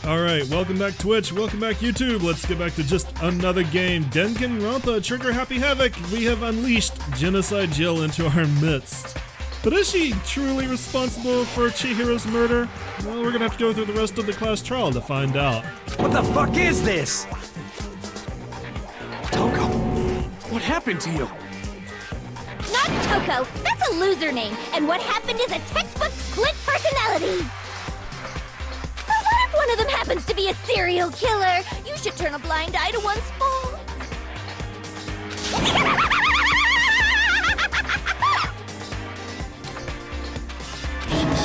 Alright, welcome back Twitch, welcome back YouTube. Let's get back to just another game. Danganronpa, Trigger Happy Havoc. We have unleashed Genocide Jill into our midst. But is she truly responsible for Chihiro's murder? Well, we're gonna have to go through the rest of the class trial to find out. What the fuck is this? Toko, what happened to you? Not Toko, that's a loser name, and what happened is a textbook split personality. So what if one of them happens to be a serial killer? You should turn a blind eye to one's faults.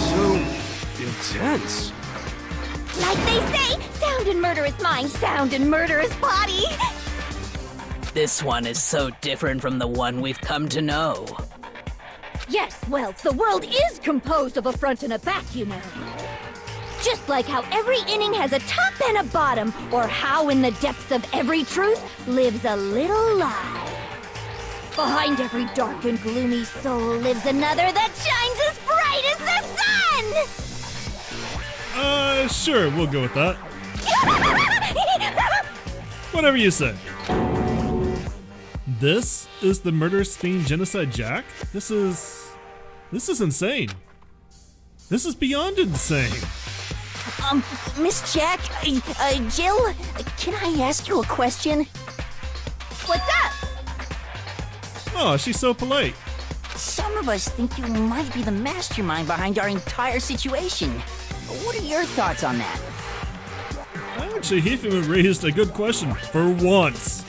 So intense. Like they say, sound and murder is mind, sound and murder is body. This one is so different from the one we've come to know. Yes, well, the world is composed of a front and a back, you know. Just like how every inning has a top and a bottom, or how in the depths of every truth lives a little lie. Behind every dark and gloomy soul lives another that shines as bright as the sun! Sure, we'll go with that. Whatever you say. This is the murderous fiend Genocide Jack? This is insane. This is beyond insane. Miss Jack, Jill, can I ask you a question? What's up? Oh, she's so polite. Some of us think you might be the mastermind behind our entire situation. What are your thoughts on that? Actually, he even raised a good question for once.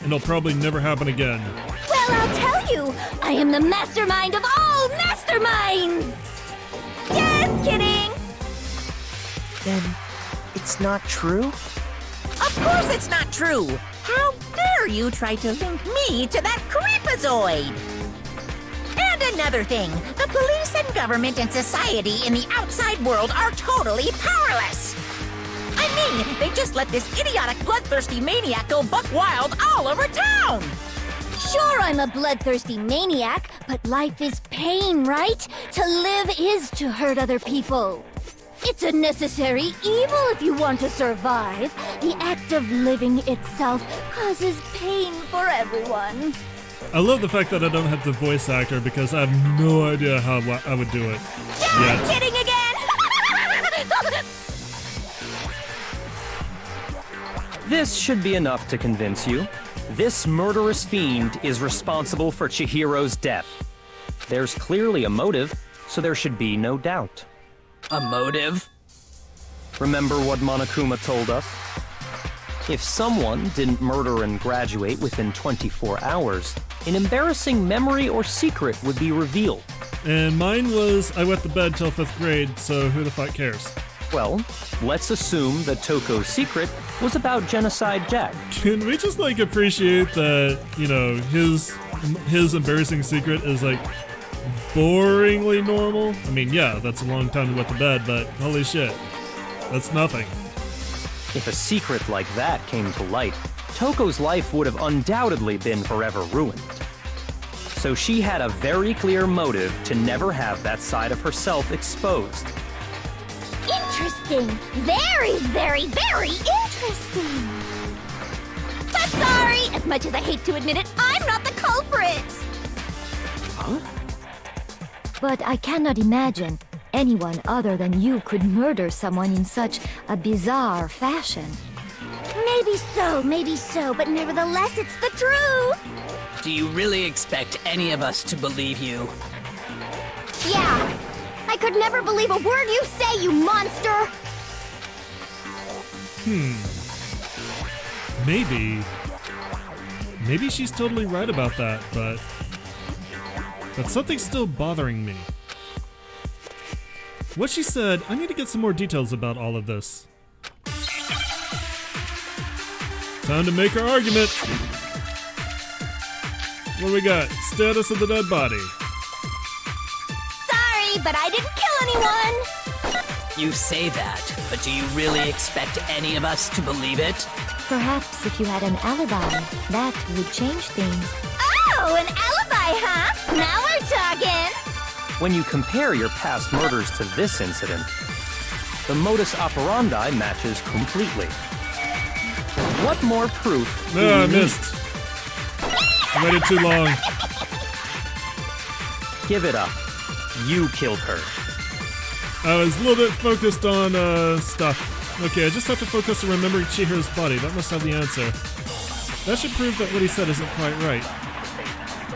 And it'll probably never happen again. Well, I'll tell you, I am the mastermind of all masterminds! Just kidding! Then it's not true? Of course it's not true! How dare you try to link me to that creepazoid! And another thing, the police and government and society in the outside world are totally powerless! I mean, they just let this idiotic, bloodthirsty maniac go buck wild all over town! Sure, I'm a bloodthirsty maniac, but life is pain, right? To live is to hurt other people. It's a necessary evil if you want to survive. The act of living itself causes pain for everyone. I love the fact that I don't have the voice actor because I have no idea how I would do it. Just kidding again! This should be enough to convince you. This murderous fiend is responsible for Chihiro's death. There's clearly a motive, so there should be no doubt. A motive? Remember what Monokuma told us? If someone didn't murder and graduate within 24 hours, an embarrassing memory or secret would be revealed. And mine was I wet the bed till 5th grade, so who the fuck cares? Well, let's assume that Toko's secret was about Genocide Jack. Can we just like appreciate that, you know, his embarrassing secret is like boringly normal? I mean, yeah, that's a long time to wet the bed, but holy shit, that's nothing. If a secret like that came to light, Toko's life would have undoubtedly been forever ruined. So she had a very clear motive to never have that side of herself exposed. Interesting. Very, very, very interesting. But sorry, as much as I hate to admit it, I'm not the culprit. Huh? But I cannot imagine anyone other than you could murder someone in such a bizarre fashion. Maybe so, but nevertheless, it's the truth. Do you really expect any of us to believe you? Yeah. I could never believe a word you say, you monster! Maybe she's totally right about that, but something's still bothering me. What she said, I need to get some more details about all of this. Time to make her argument. What do we got? Status of the dead body. Sorry, but I didn't kill anyone! You say that, but do you really expect any of us to believe it? Perhaps if you had an alibi, that would change things. Oh, an alibi, huh? Now we're talking! When you compare your past murders to this incident, The modus operandi matches completely. What more proof do No, I we need? missed. I waited too long. Give it up. You killed her. I was a little bit focused on stuff. Okay, I just have to focus on remembering Chihiro's body. That must have the answer. That should prove that what he said isn't quite right.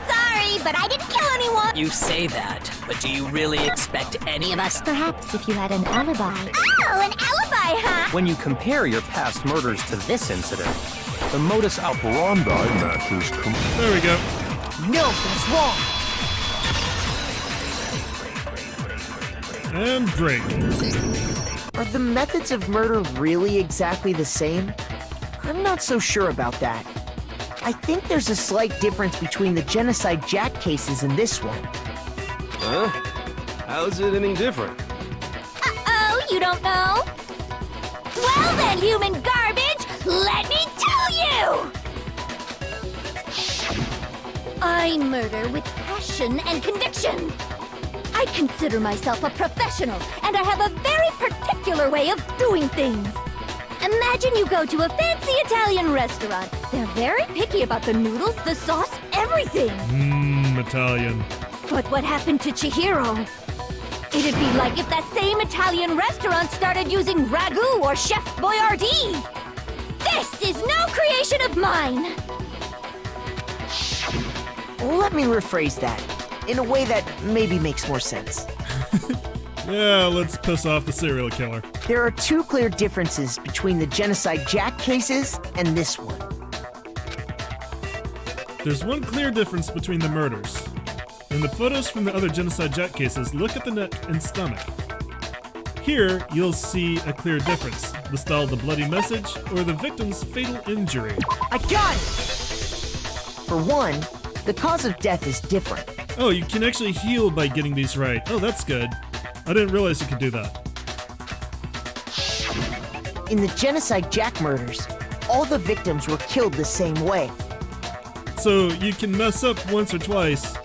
Sorry, but I didn't kill anyone. You say that, but do you really expect any of us? Perhaps if you had an alibi. Oh, an alibi, huh? When you compare your past murders to this incident, the modus operandi matches completely. There we go. No, that's wrong. And break. Are the methods of murder really exactly the same? I'm not so sure about that. I think there's a slight difference between the Genocide Jack cases and this one. Huh? How's it any different? Uh-oh, you don't know? Well then, human garbage, let me tell you! I murder with passion and conviction. I consider myself a professional, and I have a very particular way of doing things. Imagine you go to a fancy Italian restaurant. They're very picky about the noodles, the sauce, everything. Italian. But what happened to Chihiro? It'd be like if that same Italian restaurant started using ragu or Chef Boyardee. This is no creation of mine. Let me rephrase that in a way that maybe makes more sense. Yeah, let's piss off the serial killer. There are two clear differences between the Genocide Jack cases and this one. There's one clear difference between the murders. In the photos from the other Genocide Jack cases, look at the neck and stomach. Here, you'll see a clear difference. The style of the bloody message or the victim's fatal injury. I got it! For one, the cause of death is different. Oh, you can actually heal by getting these right. Oh, that's good. I didn't realize you could do that. In the Genocide Jack murders, all the victims were killed the same way. So you can mess up once or twice,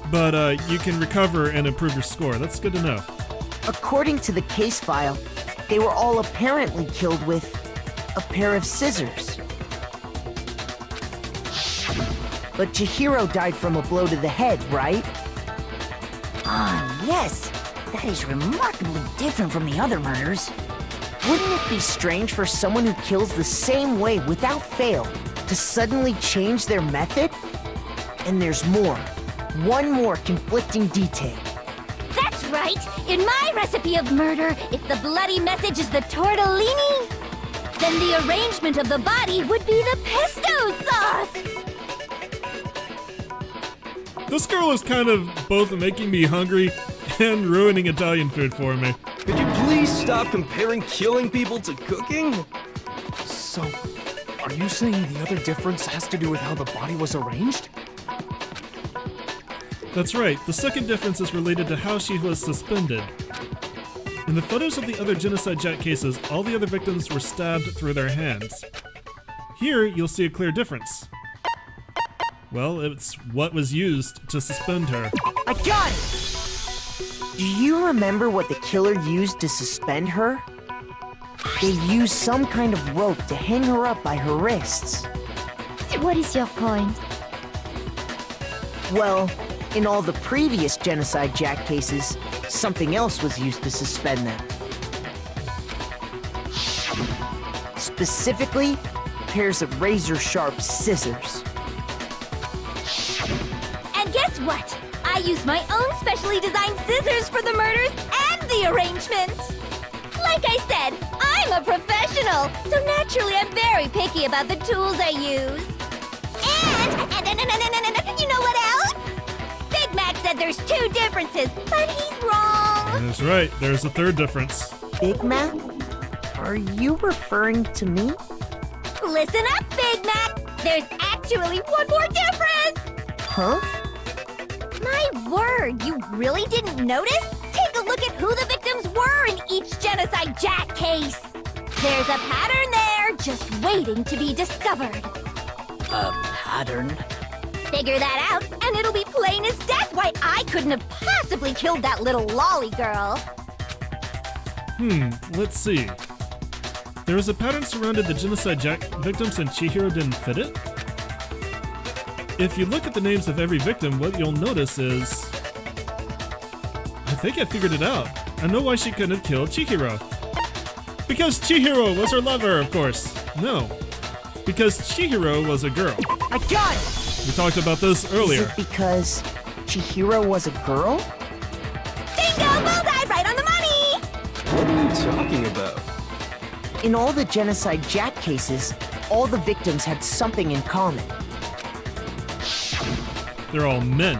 but you can recover and improve your score. That's good to know. According to the case file, they were all apparently killed with a pair of scissors. But Chihiro died from a blow to the head, right? Ah, yes. That is remarkably different from the other murders. Wouldn't it be strange for someone who kills the same way without fail to suddenly change their method? And there's more. One more conflicting detail. That's right. In my recipe of murder, if the bloody message is the tortellini, then the arrangement of the body would be the pesto sauce. This girl is kind of both making me hungry and ruining Italian food for me. Could you please stop comparing killing people to cooking? So, are you saying the other difference has to do with how the body was arranged? That's right, the second difference is related to how she was suspended. In the photos of the other Genocide Jack cases, all the other victims were stabbed through their hands. Here, you'll see a clear difference. Well, it's what was used to suspend her. I got it! Do you remember what the killer used to suspend her? They used some kind of rope to hang her up by her wrists. What is your point? Well, in all the previous Genocide Jack cases, something else was used to suspend them. Specifically, pairs of razor-sharp scissors. And guess what? I use my own specially designed scissors for the murders and the arrangement. Like I said, I'm a professional, so naturally I'm very picky about the tools I use. And you know what else? Big Mac said there's two differences, but he's wrong. That's right, there's a third difference. Big Mac? Are you referring to me? Listen up, Big Mac. There's actually one more difference. Huh? My word, you really didn't notice? Take a look at who the victims were in each Genocide Jack case. There's a pattern there, just waiting to be discovered. A pattern? Figure that out, and it'll be plain as death why I couldn't have possibly killed that little lolly girl. Let's see. There was a pattern surrounded the genocide Jack victims and Chihiro didn't fit it? If you look at the names of every victim, what you'll notice is... I think I figured it out. I know why she couldn't have killed Chihiro. Because Chihiro was her lover, of course. No. Because Chihiro was a girl. I got it! We talked about this earlier. Is it because Chihiro was a girl? Bingo! Bullseye! Right on the money! What are you talking about? In all the Genocide Jack cases, all the victims had something in common. They're all men.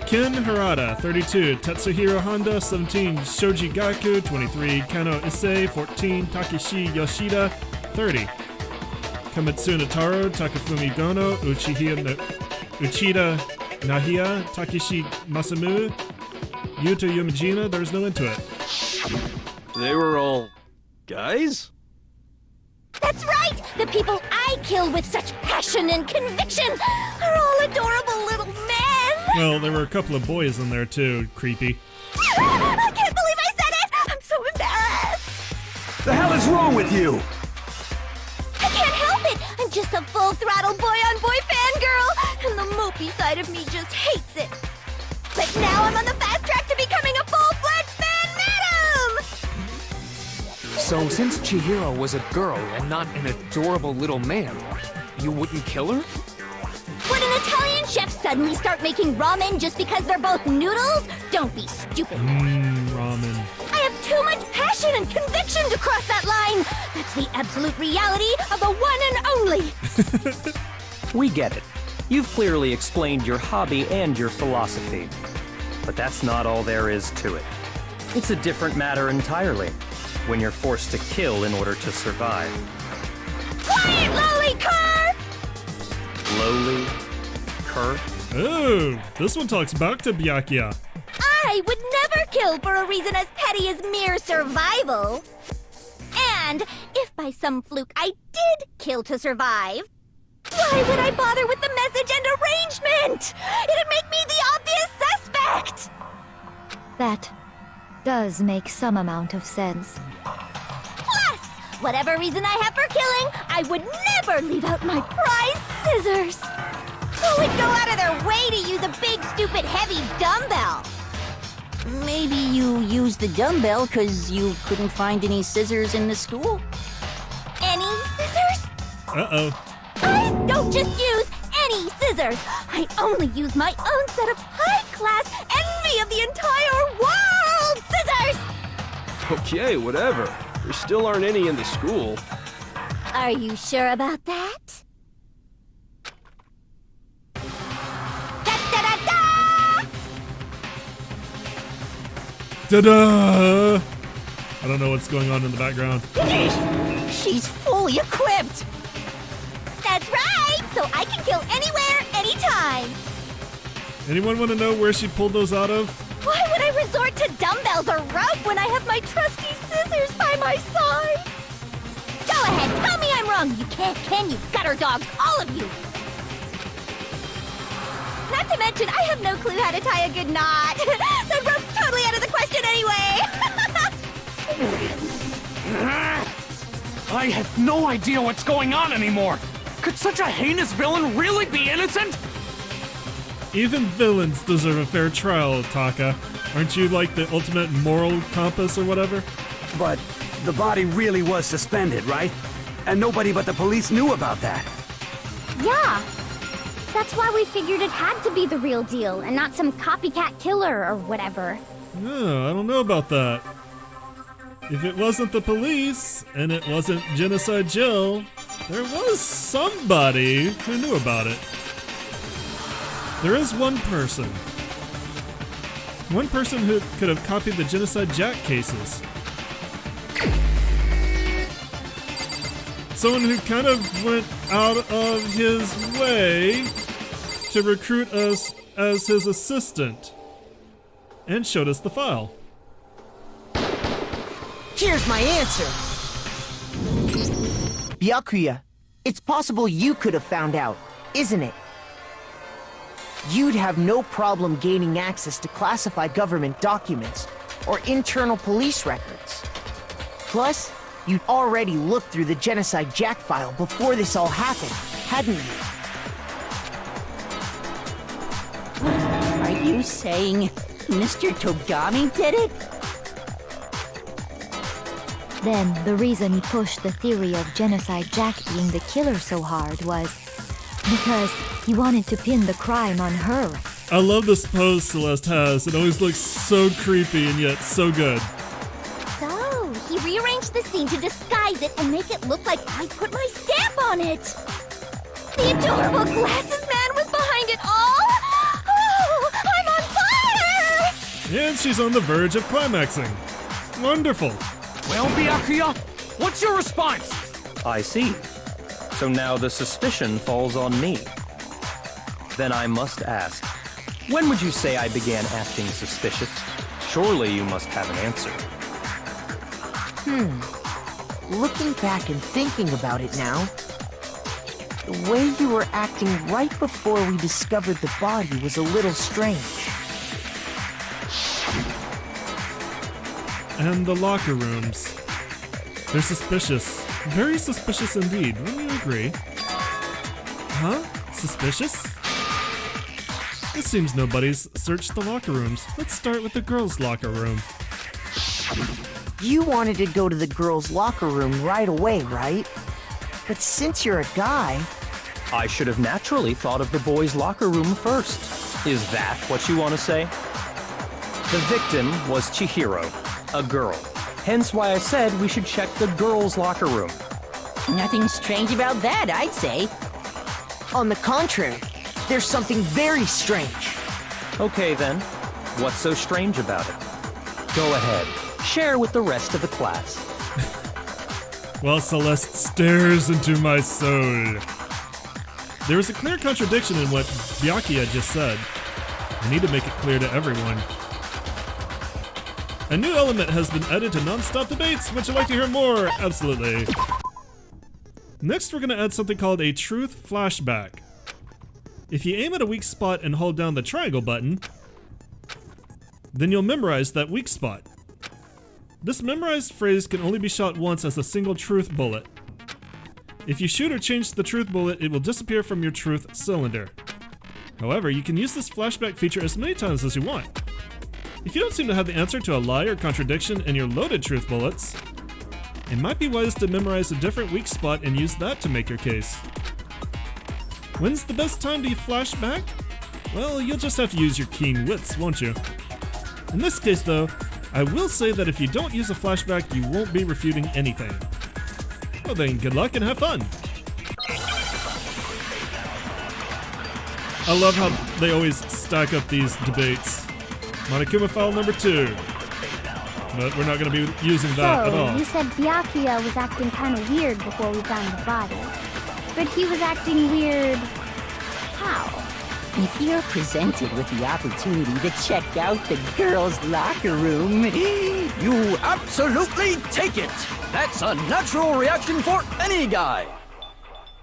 Ken Harada, 32. Tatsuhiro Honda, 17. Shoji Gaku, 23. Kano Issei, 14. Takeshi Yoshida, 30. Kamitsuna Taro, Takafumi Gono, Uchida Nahia, Takeshi Masamu, Yuta Yumijima, there's no end to it. They were all guys? That's right! The people I kill with such passion and conviction are all adorable little men! Well, there were a couple of boys in there too, creepy. I can't believe I said it! I'm so embarrassed! The hell is wrong with you? I can't help it! I'm just a full-throttle boy-on-boy fangirl, and the mopey side of me just hates it. But now I'm on the fast track to becoming a full-fledged fan madam! So since Chihiro was a girl and not an adorable little man, you wouldn't kill her? Would an Italian chef suddenly start making ramen just because they're both noodles? Don't be stupid. Ramen. I have too much passion and conviction to cross that line. That's the absolute reality of the one and only. We get it. You've clearly explained your hobby and your philosophy. But that's not all there is to it. It's a different matter entirely, when you're forced to kill in order to survive. Quiet, lowly cur! Lowly cur? Oh, this one talks back to Byakuya. I would never kill for a reason as petty as mere survival. And if by some fluke I did kill to survive, why would I bother with the message and arrangement? It'd make me the obvious suspect! That does make some amount of sense. Plus, whatever reason I have for killing, I would never leave out my prized scissors. Who would go out of their way to use a big, stupid, heavy dumbbell? Maybe you used the dumbbell because you couldn't find any scissors in the school? Any scissors? Uh-oh. I don't just use any scissors. I only use my own set of high-class envy of the entire world scissors! Okay, whatever. There still aren't any in the school. Are you sure about that? Da-da-da-da! Ta-da! I don't know what's going on in the background. She's fully equipped! That's right! So I can kill anywhere, anytime! Anyone want to know where she pulled those out of? Why would I resort to dumbbells or rope when I have my trusty scissors by my side? Go ahead, tell me I'm wrong! You can't, can you, gutter dogs, all of you! Not to mention, I have no clue how to tie a good knot. So rope's totally out of the question anyway! I have no idea what's going on anymore! Could such a heinous villain really be innocent? Even villains deserve a fair trial, Taka. Aren't you like the ultimate moral compass or whatever? But the body really was suspended, right? And nobody but the police knew about that. Yeah. That's why we figured it had to be the real deal and not some copycat killer or whatever. No, I don't know about that. If it wasn't the police, and it wasn't Genocide Jill, there was somebody who knew about it. There is one person. One person who could have copied the Genocide Jack cases. Someone who kind of went out of his way to recruit us as his assistant and showed us the file. Here's my answer. Byakuya, it's possible you could have found out, isn't it? You'd have no problem gaining access to classified government documents or internal police records. Plus, you'd already looked through the Genocide Jack file before this all happened, hadn't you? Are you saying Mr. Togami did it? Then the reason he pushed the theory of Genocide Jack being the killer so hard was because he wanted to pin the crime on her. I love this pose Celeste has. It always looks so creepy and yet so good. So, he rearranged the scene to disguise it and make it look like I put my stamp on it. The adorable glasses man was behind it all. Oh, I'm on fire! And she's on the verge of climaxing. Wonderful. Well, Byakuya, what's your response? I see. So now the suspicion falls on me. Then I must ask, when would you say I began acting suspicious? Surely you must have an answer. Looking back and thinking about it now, the way you were acting right before we discovered the body was a little strange. And the locker rooms. They're suspicious. Very suspicious indeed. Wouldn't you agree? Huh? Suspicious? It seems nobody's searched the locker rooms. Let's start with the girls' locker room. You wanted to go to the girls' locker room right away, right? But since you're a guy... I should have naturally thought of the boys' locker room first. Is that what you want to say? The victim was Chihiro, a girl. Hence why I said we should check the girls' locker room. Nothing strange about that, I'd say. On the contrary, there's something very strange. Okay then, what's so strange about it? Go ahead, share with the rest of the class. While Celeste stares into my soul. There is a clear contradiction in what Byakuya just said. I need to make it clear to everyone. A new element has been added to non-stop debates. Would you like to hear more? Absolutely. Next, we're going to add something called a truth flashback. If you aim at a weak spot and hold down the triangle button, then you'll memorize that weak spot. This memorized phrase can only be shot once as a single truth bullet. If you shoot or change the truth bullet, it will disappear from your truth cylinder. However, you can use this flashback feature as many times as you want. If you don't seem to have the answer to a lie or contradiction in your loaded truth bullets, it might be wise to memorize a different weak spot and use that to make your case. When's the best time to flash back? Well, you'll just have to use your keen wits, won't you? In this case though, I will say that if you don't use a flashback, you won't be refuting anything. Well then, good luck and have fun! I love how they always stack up these debates. Monokuma file number 2. But we're not going to be using that at all. You said Byakuya was acting kind of weird before we found the body. But he was acting weird... how? If you're presented with the opportunity to check out the girls' locker room, You absolutely take it! That's a natural reaction for any guy!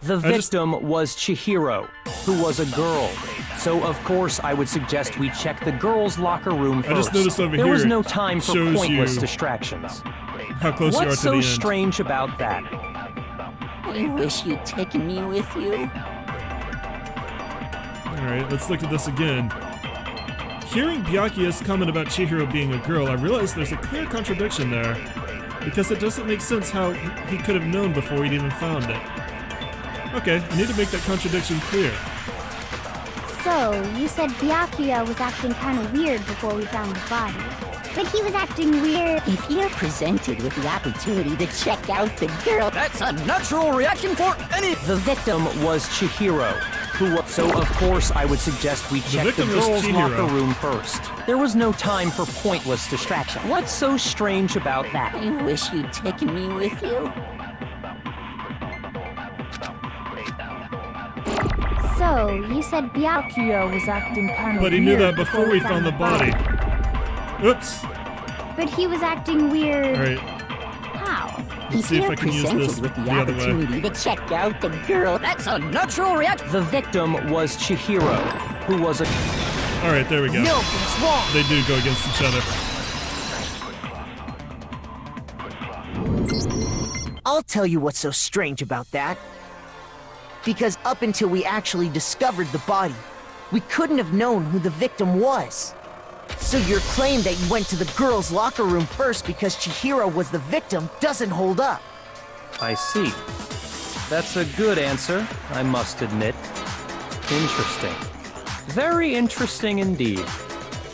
The victim was Chihiro, who was a girl. So of course I would suggest we check the girls' locker room first. I just noticed over there here was no time for shows pointless you distractions. how close you are to What's the so end. strange about that? I wish you'd taken me with you. Alright, let's look at this again. Hearing Byakuya's comment about Chihiro being a girl, I realize there's a clear contradiction there. Because it doesn't make sense how he could have known before he'd even found it. Okay, I need to make that contradiction clear. So, you said Byakuya was acting kind of weird before we found the body. But he was acting weird... If you're presented with the opportunity to check out the girl... That's a natural reaction for any... The victim was Chihiro, who was... So of course I would suggest we check the victim was girls' Chihiro. locker room first. There was no time for pointless distraction. What's so strange about that? I wish you'd taken me with you. So, you said Byakuya was acting kind of weird But he knew that before we found the body. Oops. But he was acting weird... Alright, how? let's see if I can use this with the other way. opportunity to check out the girl... That's a natural reaction! The victim was Chihiro, who was a... Alright, there we go. Nothing's wrong. They do go against each other. I'll tell you what's so strange about that. Because up until we actually discovered the body, we couldn't have known who the victim was. So your claim that you went to the girls' locker room first because Chihiro was the victim doesn't hold up. I see. That's a good answer, I must admit. Interesting. Very interesting indeed.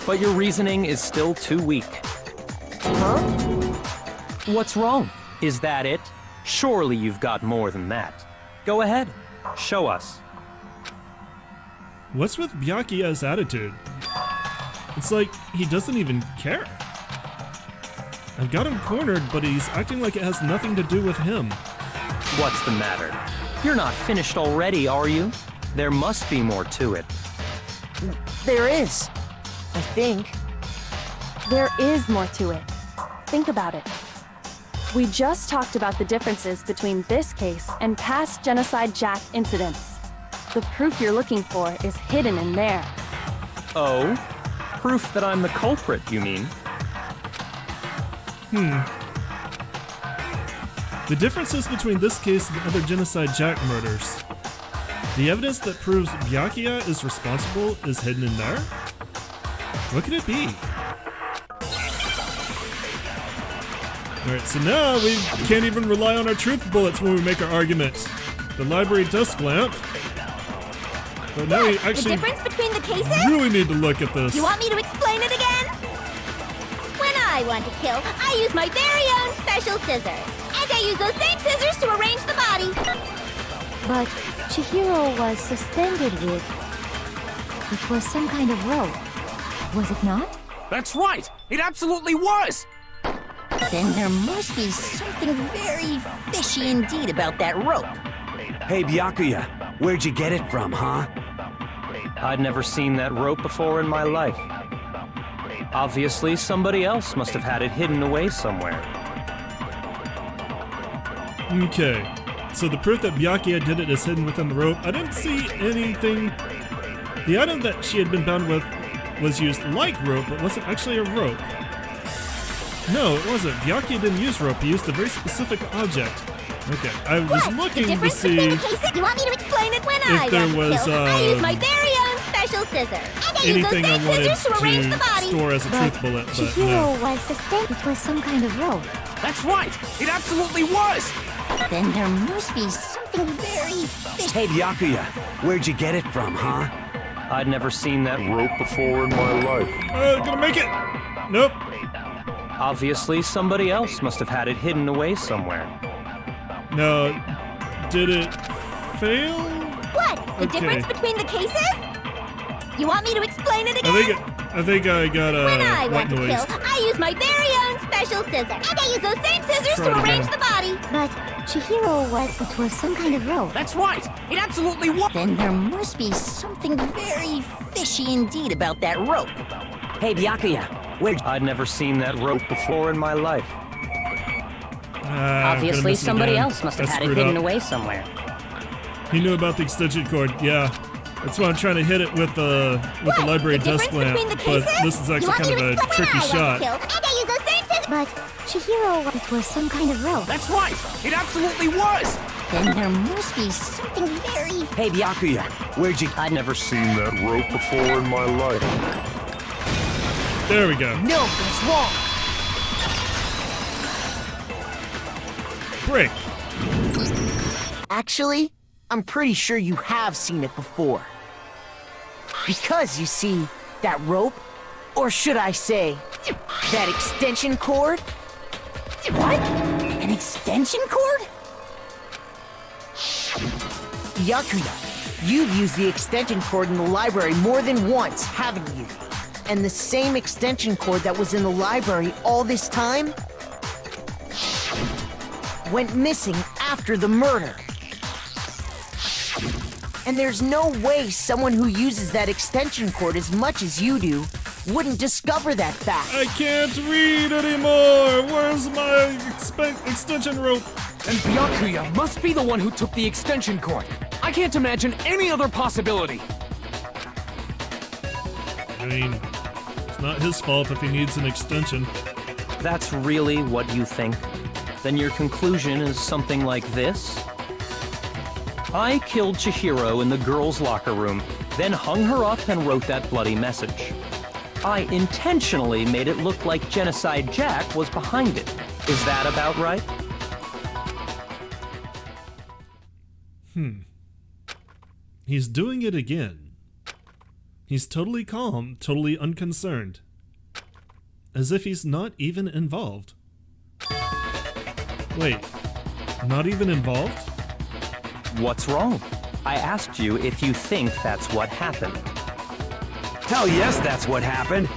But your reasoning is still too weak. Huh? What's wrong? Is that it? Surely you've got more than that. Go ahead. Show us. What's with Byakuya's attitude? It's like he doesn't even care. I've got him cornered, but he's acting like it has nothing to do with him. What's the matter? You're not finished already, are you? There must be more to it. There is. I think. There is more to it. Think about it. We just talked about the differences between this case and past Genocide Jack incidents. The proof you're looking for is hidden in there. Oh? Proof that I'm the culprit, you mean? The differences between this case and the other Genocide Jack murders. The evidence that proves Byakuya is responsible is hidden in there? What could it be? Alright, so now we can't even rely on our truth bullets when we make our arguments. The library desk lamp. But now we actually The difference between the cases? really need to look at this. You want me to explain it again? When I want to kill, I use my very own special scissors. And I use those same scissors to arrange the body. But Chihiro was suspended with... It was some kind of rope. Was it not? That's right! It absolutely was! Then there must be something very fishy indeed about that rope. Hey, Byakuya, where'd you get it from, huh? I'd never seen that rope before in my life. Obviously, somebody else must have had it hidden away somewhere. Okay, so the proof that Byakuya did it is hidden within the rope. I didn't see anything. The item that she had been bound with was used like rope, but wasn't actually a rope. No, it wasn't. Byakuya didn't use rope, he used a very specific object. Okay, I was looking to see You want me to explain it when I there want was to kill? I use my very own special scissors. And I use those anything I same wanted scissors to arrange the to body. store as a truth bullet, but Chihiro no. was suspended. It was some kind of rope. That's right! It absolutely was! Then there must be something very fishy. Hey, Byakuya, where'd you get it from, huh? I'd never seen that rope before in my life. Gonna make it! Nope. Obviously, somebody else must have had it hidden away somewhere. No. Did it fail? What? The Okay. difference between the cases? You want me to explain it again? I think I got When I white want to noise. kill, I use my very own special scissors. And I use those same scissors Try to it arrange again. the body. But Chihiro was... It was some kind of rope. That's right! It absolutely was! Then there must be something very fishy indeed about that rope. Hey, Byakuya, where'd I'd never seen that rope before in my life. Obviously, somebody else must have had it hidden away somewhere. He knew about the extension cord, yeah. That's why I'm trying to hit it with the library The desk difference lamp, between the but cases? this is You actually want me kind of to a explain tricky when I shot. want to kill? And I use those same scissors. But Chihiro... It was some kind of rope. That's right! It absolutely was! Then there must be something very... Hey, Byakuya, where'd you... I'd never seen that rope before in my life. There we go. No, that's wrong. Break. Actually, I'm pretty sure you have seen it before. Because, you see, that rope, or should I say, that extension cord? What? An extension cord? Byakuya, you've used the extension cord in the library more than once, haven't you? And the same extension cord that was in the library all this time went missing after the murder. And there's no way someone who uses that extension cord as much as you do wouldn't discover that fact. I can't read anymore. Where's my extension rope? And Byakuya must be the one who took the extension cord. I can't imagine any other possibility. I mean, it's not his fault if he needs an extension. That's really what you think? then your conclusion is something like this? I killed Chihiro in the girls' locker room, then hung her up and wrote that bloody message. I intentionally made it look like Genocide Jack was behind it. Is that about right? He's doing it again. He's totally calm, totally unconcerned. As if he's not even involved. Wait, not even involved? What's wrong? I asked you if you think that's what happened. Hell yes, that's what happened.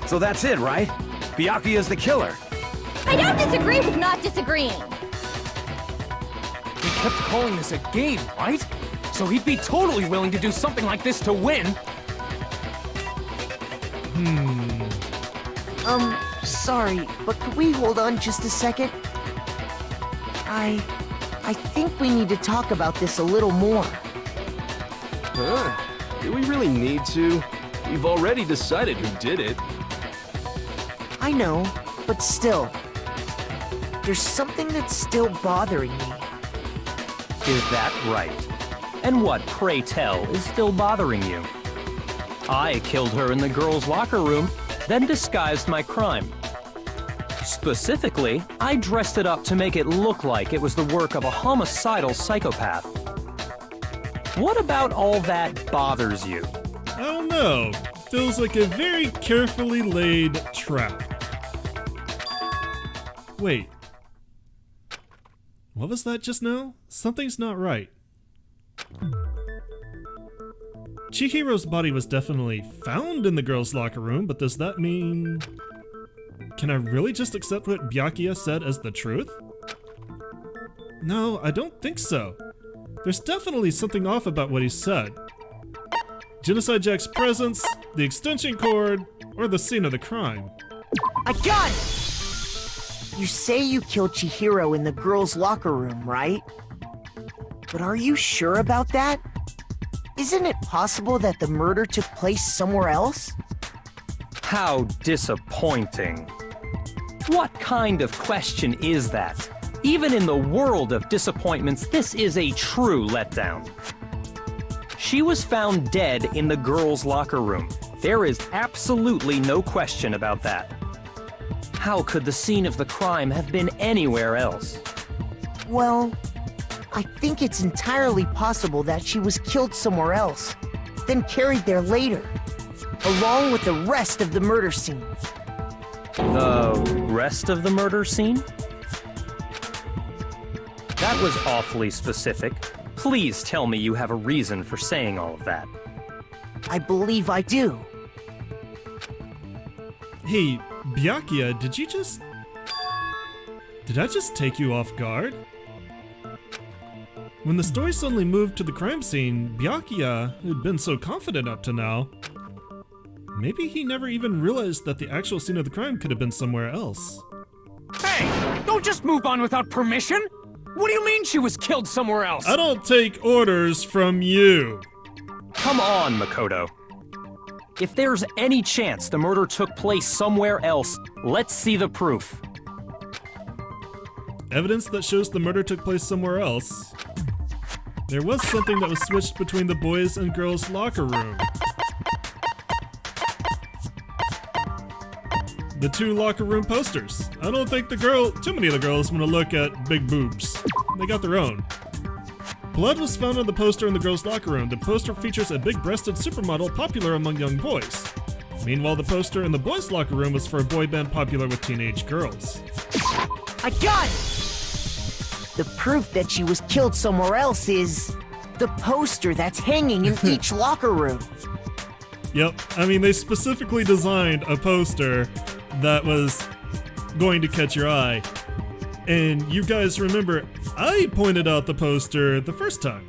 So that's it, right? Byakuya's the killer. I don't disagree with not disagreeing. He kept calling this a game, right? So he'd be totally willing to do something like this to win. Sorry, but could we hold on just a second? I think we need to talk about this a little more. Do we really need to? We've already decided who did it. I know, but still. There's something that's still bothering me. Is that right? And what, pray tell, is still bothering you? I killed her in the girls' locker room, then disguised my crime. Specifically, I dressed it up to make it look like it was the work of a homicidal psychopath. What about all that bothers you? I don't know. Feels like a very carefully laid trap. Wait. What was that just now? Something's not right. Chihiro's body was definitely found in the girls' locker room, but does that mean... Can I really just accept what Byakuya said as the truth? No, I don't think so. There's definitely something off about what he said. Genocide Jack's presence, the extension cord, or the scene of the crime. I got it! You say you killed Chihiro in the girls' locker room, right? But are you sure about that? Isn't it possible that the murder took place somewhere else? How disappointing. What kind of question is that? Even in the world of disappointments, this is a true letdown. She was found dead in the girls' locker room. There is absolutely no question about that. How could the scene of the crime have been anywhere else? Well, I think it's entirely possible that she was killed somewhere else, then carried there later, along with the rest of the murder scene. The rest of the murder scene? That was awfully specific. Please tell me you have a reason for saying all of that. I believe I do. Hey, Byakuya, did I just take you off guard? When the story suddenly moved to the crime scene, Byakuya, who'd been so confident up to now, maybe he never even realized that the actual scene of the crime could have been somewhere else. Hey, don't just move on without permission! What do you mean she was killed somewhere else? I don't take orders from you! Come on, Makoto. If there's any chance the murder took place somewhere else, let's see the proof. Evidence that shows the murder took place somewhere else. There was something that was switched between the boys' and girls' locker room. The two locker room posters. I don't think too many of the girls want to look at big boobs. They got their own. Blood was found on the poster in the girls' locker room. The poster features a big-breasted supermodel popular among young boys. Meanwhile, the poster in the boys' locker room was for a boy band popular with teenage girls. I got it! The proof that she was killed somewhere else is the poster that's hanging in each locker room. Yep, I mean, they specifically designed a poster that was going to catch your eye. And you guys remember, I pointed out the poster the first time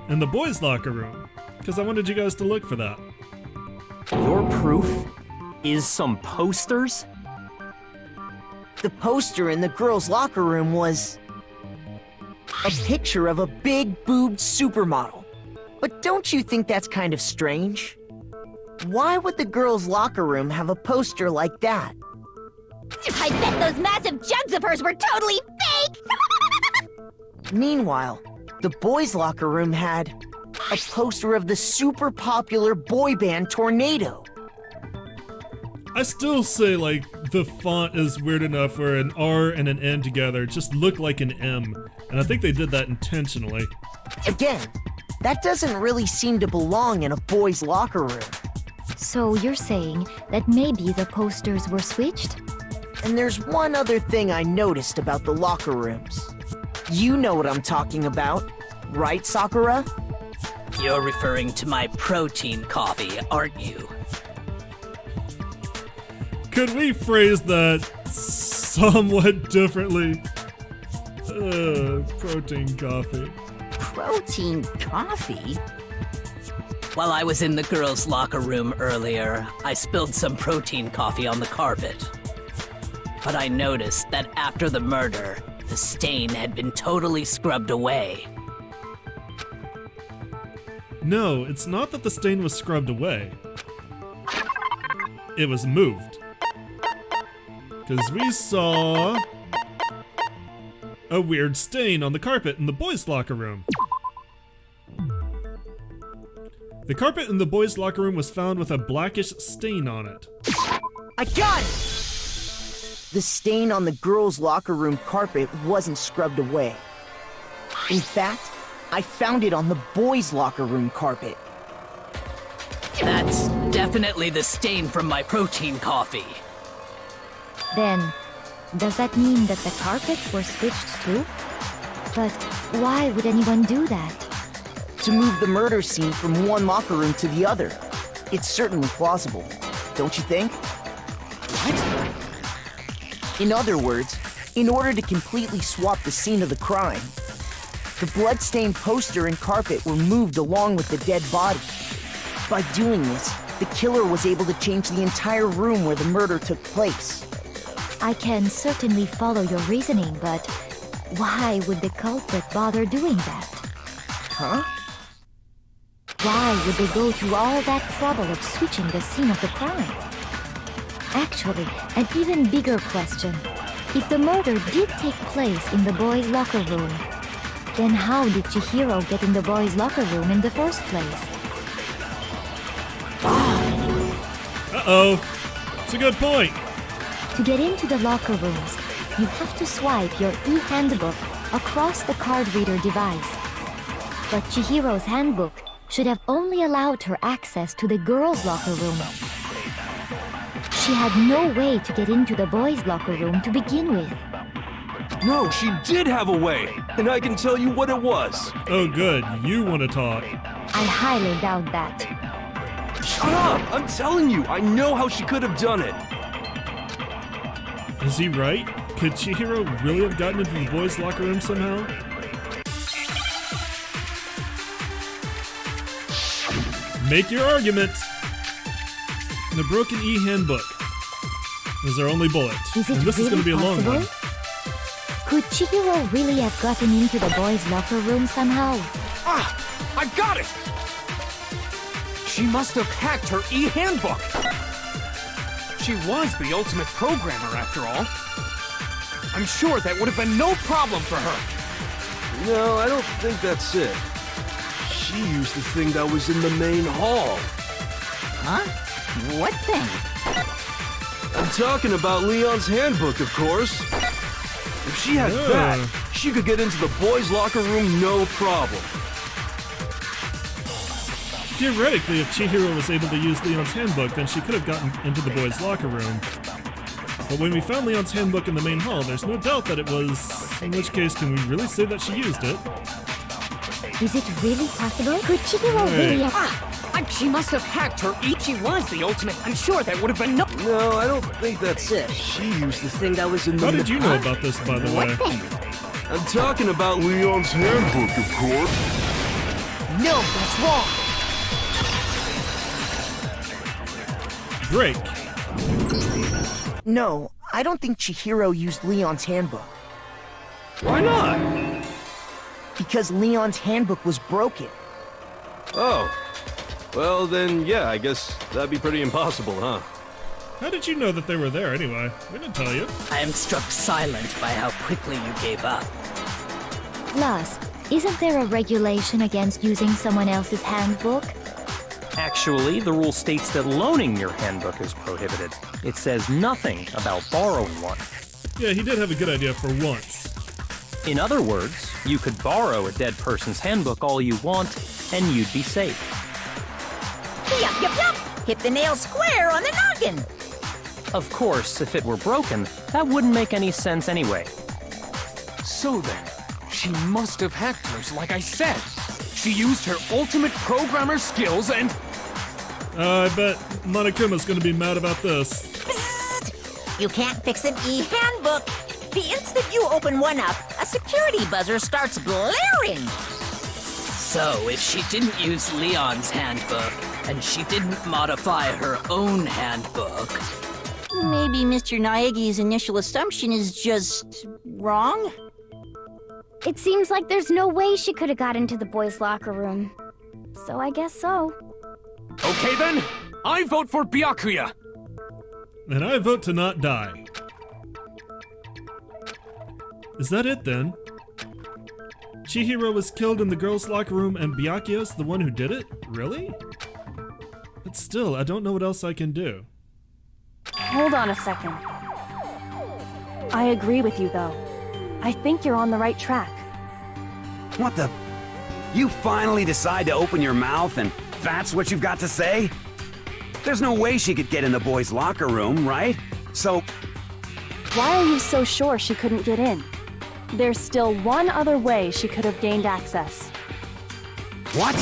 in the boys' locker room because I wanted you guys to look for that. Your proof is some posters? The poster in the girls' locker room was a picture of a big-boobed supermodel. But don't you think that's kind of strange? Why would the girls' locker room have a poster like that? I bet those massive jugs of hers were totally fake? Meanwhile, the boys' locker room had a poster of the super popular boy band Tornado. I still say, like, the font is weird enough where an R and an N together just look like an M. And I think they did that intentionally. Again, that doesn't really seem to belong in a boys' locker room. So you're saying that maybe the posters were switched? And there's one other thing I noticed about the locker rooms. You know what I'm talking about, right, Sakura? You're referring to my protein coffee, aren't you? Could we phrase that somewhat differently? Protein coffee. Protein coffee? While I was in the girls' locker room earlier, I spilled some protein coffee on the carpet. But I noticed that after the murder, the stain had been totally scrubbed away. No, it's not that the stain was scrubbed away. It was moved. Because we saw a weird stain on the carpet in the boys' locker room. The carpet in the boys' locker room was found with a blackish stain on it. I got it! The stain on the girls' locker room carpet wasn't scrubbed away. In fact, I found it on the boys' locker room carpet. That's definitely the stain from my protein coffee. Then, does that mean that the carpets were switched too? But why would anyone do that? To move the murder scene from one locker room to the other. It's certainly plausible, don't you think? What? In other words, in order to completely swap the scene of the crime, the bloodstained poster and carpet were moved along with the dead body. By doing this, the killer was able to change the entire room where the murder took place. I can certainly follow your reasoning, but why would the culprit bother doing that? Huh? Why would they go through all that trouble of switching the scene of the crime? Actually, an even bigger question. If the murder did take place in the boys' locker room, then how did Chihiro get in the boys' locker room in the first place? Uh-oh. It's a good point. To get into the locker rooms, you have to swipe your e-handbook across the card reader device. But Chihiro's handbook should have only allowed her access to the girls' locker room. She had no way to get into the boys' locker room to begin with. No, she did have a way, and I can tell you what it was. Oh good, you want to talk. I highly doubt that. Shut up! I'm telling you, I know how she could have done it. Is he right? Could Chihiro really have gotten into the boys' locker room somehow? Make your argument! The broken e-handbook is our only bullet. Is it and this really is going to be a long possible? one. Could Chihiro really have gotten into the boys' locker room somehow? Ah! I got it! She must have hacked her e-handbook! She was the ultimate programmer, after all. I'm sure that would have been no problem for her. No, I don't think that's it. She used the thing that was in the main hall. Huh? What thing? I'm talking about Leon's handbook, of course. If she had that, she could get into the boys' locker room no problem. Theoretically, if Chihiro was able to use Leon's handbook, then she could have gotten into the boys' locker room. But when we found Leon's handbook in the main hall, there's no doubt that it was... In which case, can we really say that she used it? Is it really possible? Could Chihiro really have... She must have hacked her She was the ultimate. I'm sure that would have been no... No, I don't think that's it. She used the thing that was in the... How did you know about this, by the way? I'm talking about Leon's handbook, of course. No, that's wrong! Break. No, I don't think Chihiro used Leon's handbook. Why not? Because Leon's handbook was broken. Oh. Well, then, yeah, I guess that'd be pretty impossible, huh? How did you know that they were there anyway? We didn't tell you. I am struck silent by how quickly you gave up. Plus, isn't there a regulation against using someone else's handbook? Actually, the rule states that loaning your handbook is prohibited. It says nothing about borrowing one. Yeah, he did have a good idea for once. In other words, you could borrow a dead person's handbook all you want, and you'd be safe. Yup, yup, yup! Hit the nail square on the noggin! Of course, if it were broken, that wouldn't make any sense anyway. So then, she must have hacked hers like I said. She used her ultimate programmer skills and... I bet Monokuma's gonna be mad about this. Psst! You can't fix an e-handbook. The instant you open one up, a security buzzer starts blaring. So, if she didn't use Leon's handbook, and she didn't modify her own handbook... Maybe Mr. Naegi's initial assumption is just wrong? It seems like there's no way she could have got into the boys' locker room. So I guess so. Okay then, I vote for Byakuya. And I vote to not die. Is that it then? Chihiro was killed in the girls' locker room and Byakuya's the one who did it? Really? But still, I don't know what else I can do. Hold on a second. I agree with you, though. I think you're on the right track. What the? You finally decide to open your mouth and that's what you've got to say? There's no way she could get in the boys' locker room, right? So... Why are you so sure she couldn't get in? There's still one other way she could have gained access. What?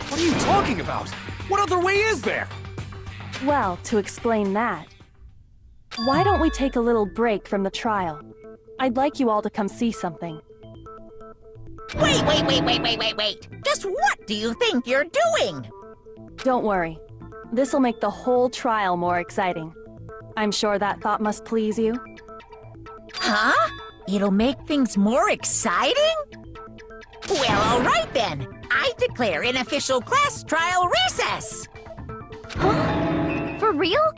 What are you talking about? What other way is there? Well, to explain that, why don't we take a little break from the trial? I'd like you all to come see something. Wait! Just what do you think you're doing? Don't worry. This'll make the whole trial more exciting. I'm sure that thought must please you. Huh? It'll make things more exciting? Well, all right then. I declare an official class trial recess. Huh? For real?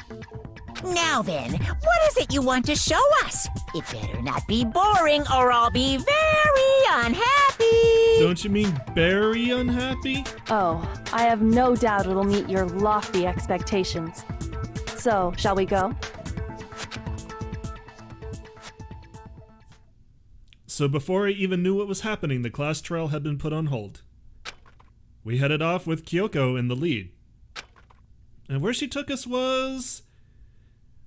Now then, what is it you want to show us? It better not be boring or I'll be very unhappy. Don't you mean very unhappy? Oh, I have no doubt it'll meet your lofty expectations. So, shall we go? So before I even knew what was happening, the class trial had been put on hold. We headed off with Kyoko in the lead. And where she took us was...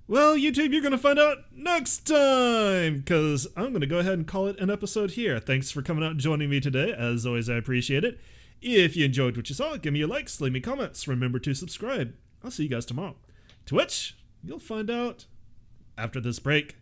Well, YouTube, you're going to find out next time, because I'm going to go ahead and call it an episode here. Thanks for coming out and joining me today. As always, I appreciate it. If you enjoyed what you saw, give me a like, leave me comments. Remember to subscribe. I'll see you guys tomorrow. Twitch, you'll find out after this break.